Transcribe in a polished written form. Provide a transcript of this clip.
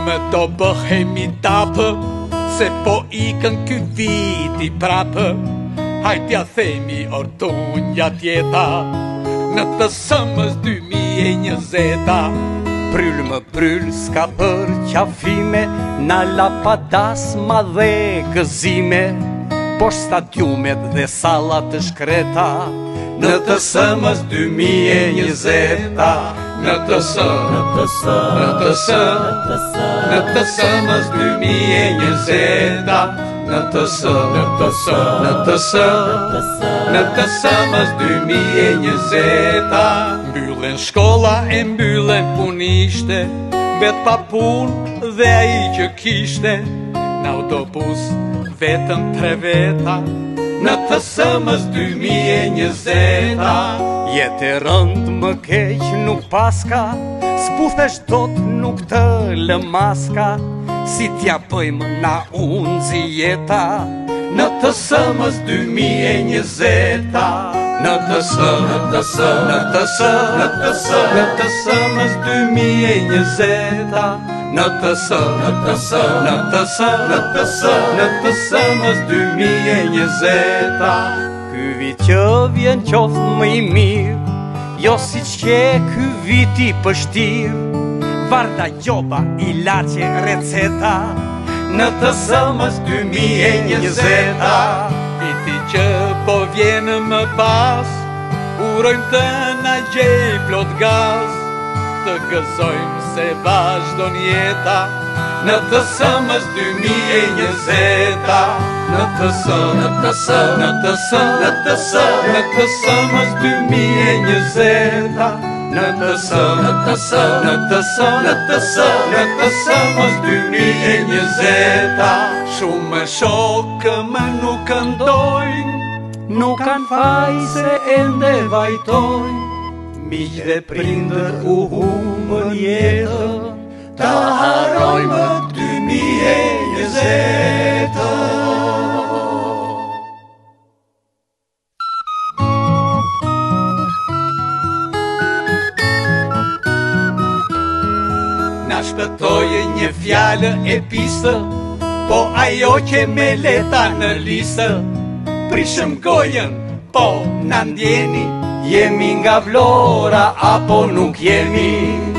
më do bëhemi tapë, se po ikën ky viti prapë. Hajtja themi ortunja tjeta, në të sëmës 2020. Pryl më pryl s'ka për qafime, na lapadas ma dhe gëzime, por stadiumet dhe sallat të shkreta, në të sëmës 2020. Në të sëmës 2020. Në të sëmës 2020. Mbyllen shkolla e mbyllen punishte, bet pa pun dhe ai që kishte, në autobus vetëm 3 veta. Në të sëmës 2020. Jetë e rënd më keq nuk paska, s'buthesh dot nuk të lëmaska, si t'ja bëjmë na unë zjeta. Në të sëmës 2020. Në të sëmës 2020. Në të sëmës 2020. Ky vit që vjen qoftë më i mirë, jo si që ky viti pështirë, varda gjoba, ilaçe, receta. Në të sëmës 2020. Viti që po vjenë më pas, urojmë të na gjej plot gaz, të gëzojmë se vazhdon jeta. Në të sëmës 2020. Në të sëmës 2020. Në të sëmës 2020. Shumë shokë më nuk këndojnë, nuk kanë faj se ende vajtojnë, miq dhe prindër u humën jetën, ta harojmë 2020. Na shpëtojë një fjallë e pisë, po ajo që me leta në lisë. Prishëm gojën, po na ndjeni, jemi nga Vlora apo nuk jemi.